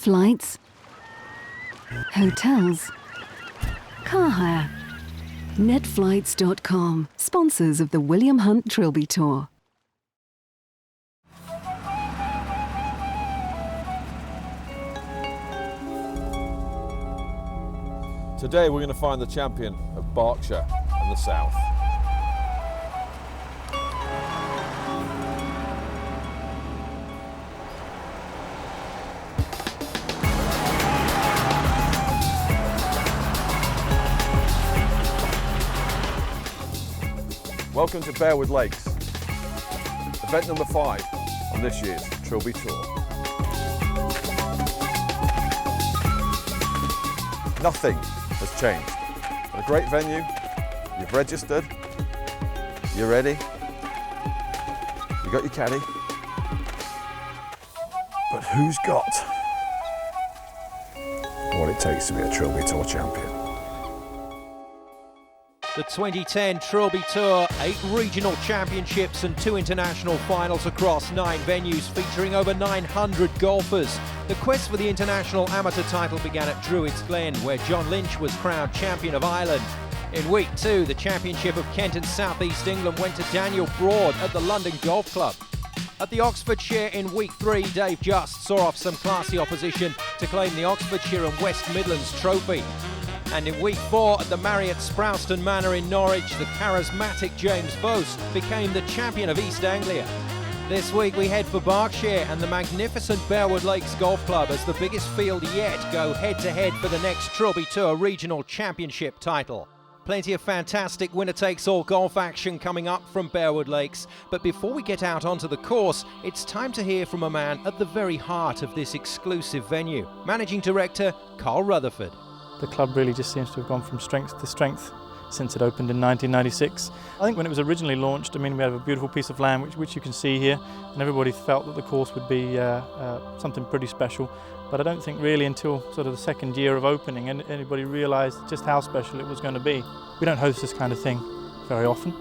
flights, hotels, car hire. Netflights.com, sponsors of the William Hunt Trilby Tour. Today we're going to find the champion of Berkshire and the South. Welcome to Bearwood Lakes, event number 5 on this year's Trilby Tour. Nothing has changed. A great venue, you've registered, you're ready, you got your caddy, but who's got what it takes to be a Trilby Tour champion? The 2010 Trilby Tour, 8 regional championships and 2 international finals across 9 venues featuring over 900 golfers. The quest for the international amateur title began at Druids Glen, where John Lynch was crowned champion of Ireland. In week 2, the championship of Kent and South East England went to Daniel Broad at the London Golf Club. At the Oxfordshire in week 3, Dave Just saw off some classy opposition to claim the Oxfordshire and West Midlands trophy. And in week 4 at the Marriott Sproulston Manor in Norwich, the charismatic James Boast became the champion of East Anglia. This week we head for Berkshire and the magnificent Bearwood Lakes Golf Club as the biggest field yet go head-to-head for the next Trilby Tour Regional Championship title. Plenty of fantastic winner-takes-all golf action coming up from Bearwood Lakes, but before we get out onto the course, it's time to hear from a man at the very heart of this exclusive venue, Managing Director Carl Rutherford. The club really just seems to have gone from strength to strength since it opened in 1996. I think when it was originally launched, we had a beautiful piece of land which you can see here, and everybody felt that the course would be something pretty special. But I don't think really until sort of the second year of opening anybody realised just how special it was going to be. We don't host this kind of thing very often.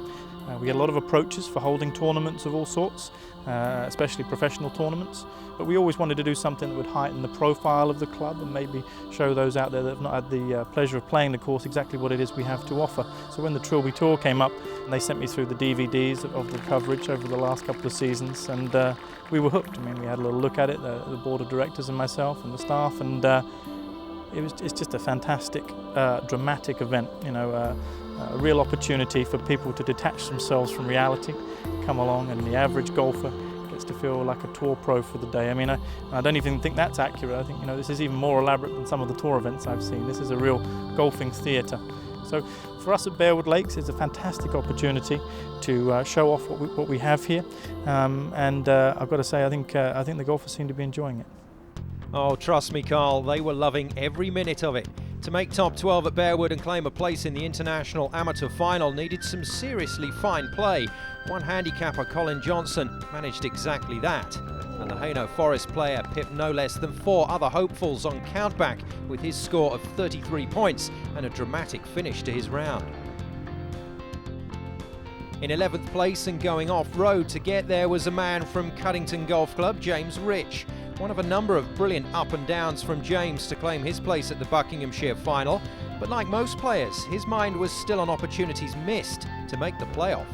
We get a lot of approaches for holding tournaments of all sorts, especially professional tournaments. But we always wanted to do something that would heighten the profile of the club and maybe show those out there that have not had the pleasure of playing the course exactly what it is we have to offer. So when the Trilby Tour came up, they sent me through the DVDs of the coverage over the last couple of seasons, and we were hooked. We had a little look at it, the board of directors and myself and the staff, and it's just a fantastic, dramatic event. A real opportunity for people to detach themselves from reality, come along, and the average golfer gets to feel like a tour pro for the day. I don't even think that's accurate. I think this is even more elaborate than some of the tour events I've seen. This is a real golfing theatre. So for us at Bearwood Lakes, it's a fantastic opportunity to show off what we have here, and I've got to say I think the golfers seem to be enjoying it. Oh, trust me, Carl, they were loving every minute of it. To make top 12 at Bearwood and claim a place in the International Amateur Final needed some seriously fine play. One handicapper, Colin Johnson, managed exactly that. And the Hainault Forest player pipped no less than 4 other hopefuls on countback with his score of 33 points and a dramatic finish to his round. In 11th place and going off-road to get there was a man from Cuddington Golf Club, James Rich. One of a number of brilliant up and downs from James to claim his place at the Buckinghamshire final, but like most players, his mind was still on opportunities missed to make the playoff.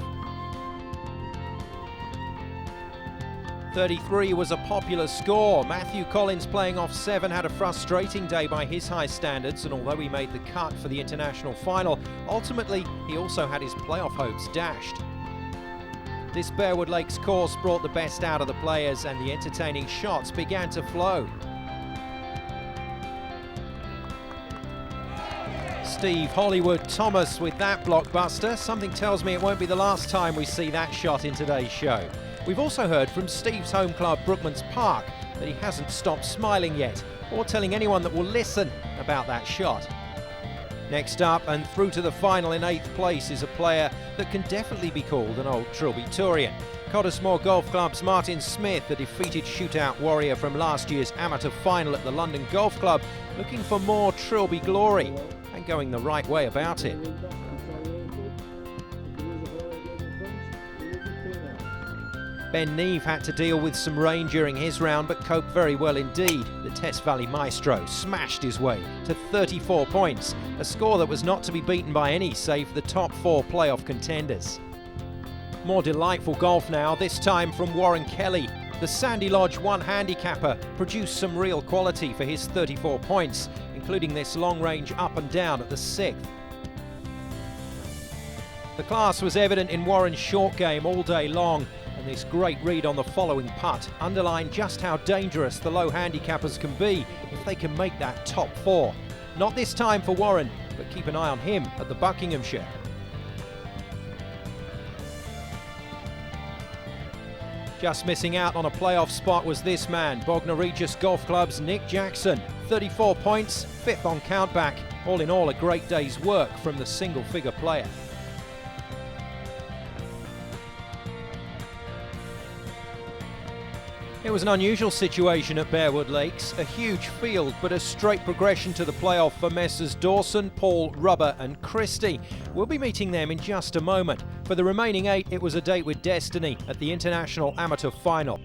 33 was a popular score. Matthew Collins, playing off 7, had a frustrating day by his high standards, and although he made the cut for the international final, ultimately he also had his playoff hopes dashed. This Bearwood Lakes course brought the best out of the players and the entertaining shots began to flow. Steve Hollywood Thomas with that blockbuster. Something tells me it won't be the last time we see that shot in today's show. We've also heard from Steve's home club, Brookman's Park, that he hasn't stopped smiling yet, or telling anyone that will listen about that shot. Next up and through to the final in 8th place is a player that can definitely be called an old Trilby Tourian. Cottesmore Golf Club's Martin Smith, the defeated shootout warrior from last year's amateur final at the London Golf Club, looking for more Trilby glory and going the right way about it. Ben Neve had to deal with some rain during his round, but coped very well indeed. The Test Valley maestro smashed his way to 34 points, a score that was not to be beaten by any save the top 4 playoff contenders. More delightful golf now, this time from Warren Kelly. The Sandy Lodge 1 handicapper produced some real quality for his 34 points, including this long range up and down at the 6th. The class was evident in Warren's short game all day long, and this great read on the following putt underlined just how dangerous the low handicappers can be if they can make that top 4. Not this time for Warren, but keep an eye on him at the Buckinghamshire. Just missing out on a playoff spot was this man, Bognor Regis Golf Club's Nick Jackson. 34 points, 5th on countback. All in all, a great day's work from the single-figure player. It was an unusual situation at Bearwood Lakes, a huge field but a straight progression to the playoff for Messrs Dawson, Paul, Rubber and Christie. We'll be meeting them in just a moment. For the remaining 8, it was a date with destiny at the International Amateur Final.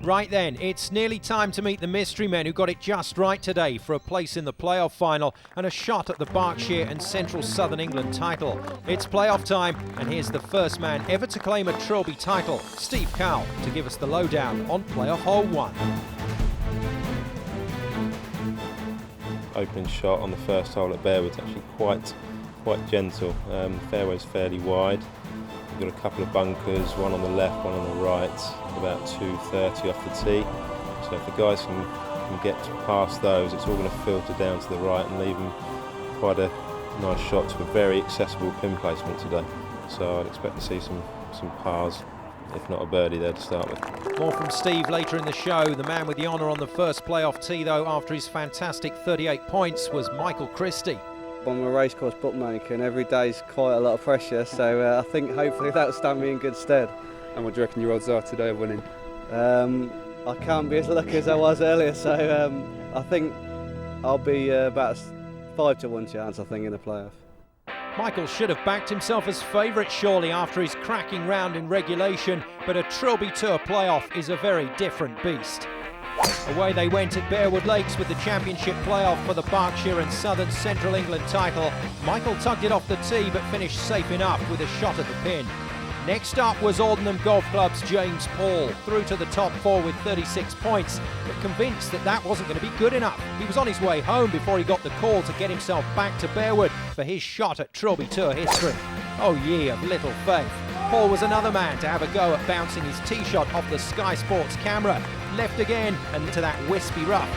Right then, it's nearly time to meet the mystery men who got it just right today for a place in the playoff final and a shot at the Berkshire and Central Southern England title. It's playoff time, and here's the first man ever to claim a Trilby title, Steve Cowell, to give us the lowdown on playoff hole 1. Opening shot on the first hole at Bearwood's actually quite gentle. The fairway's fairly wide. We've got a couple of bunkers, one on the left, one on the right, about 230 off the tee. So if the guys can get past those, it's all going to filter down to the right and leave them quite a nice shot to a very accessible pin placement today. So I'd expect to see some pars, if not a birdie there to start with. More from Steve later in the show. The man with the honour on the first playoff tee, though, after his fantastic 38 points, was Michael Christie. I'm a racecourse bookmaker and every day's quite a lot of pressure, so I think hopefully that'll stand me in good stead. And what do you reckon your odds are today of winning? I can't be as lucky as I was earlier, so I think I'll be about a 5-to-1 chance, I think, in the playoff. Michael should have backed himself as favourite surely after his cracking round in regulation, but a Trilby Tour playoff is a very different beast. Away they went at Bearwood Lakes with the championship playoff for the Berkshire and Southern Central England title. Michael tugged it off the tee but finished safe enough with a shot at the pin. Next up was Aldenham Golf Club's James Paul, through to the top 4 with 36 points, but convinced that wasn't going to be good enough. He was on his way home before he got the call to get himself back to Bearwood for his shot at Trilby Tour history. Oh ye of little faith. Paul was another man to have a go at bouncing his tee shot off the Sky Sports camera. Left again and to that wispy rough.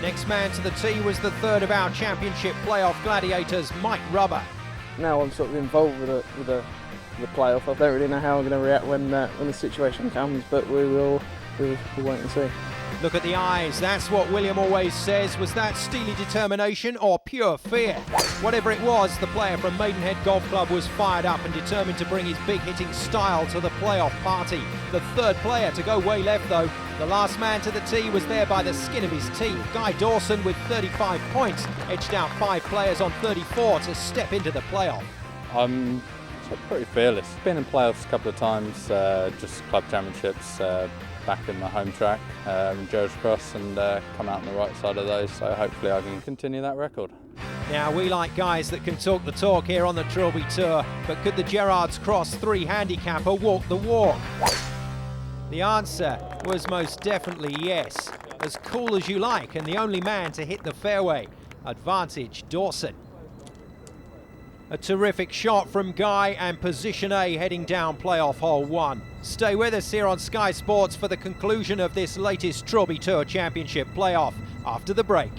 Next man to the tee was the third of our championship playoff gladiators, Mike Rubber. Now I'm sort of involved with the playoff. I don't really know how I'm going to react when the situation comes, but we'll wait and see. Look at the eyes, that's what William always says. Was that steely determination or pure fear? Whatever it was, the player from Maidenhead Golf Club was fired up and determined to bring his big hitting style to the playoff party. The third player to go way left though. The last man to the tee was there by the skin of his teeth. Guy Dawson with 35 points edged out 5 players on 34 to step into the playoff. I'm pretty fearless. Been in playoffs a couple of times, just club championships, back in my home track, Joe's Cross, and come out on the right side of those, so hopefully I can continue that record. Now we like guys that can talk the talk here on the Trilby Tour, but could the Gerrards Cross 3 handicapper walk the walk? The answer was most definitely yes. As cool as you like and the only man to hit the fairway. Advantage Dawson. A terrific shot from Guy and position A heading down playoff hole 1. Stay with us here on Sky Sports for the conclusion of this latest Trilby Tour Championship playoff after the break.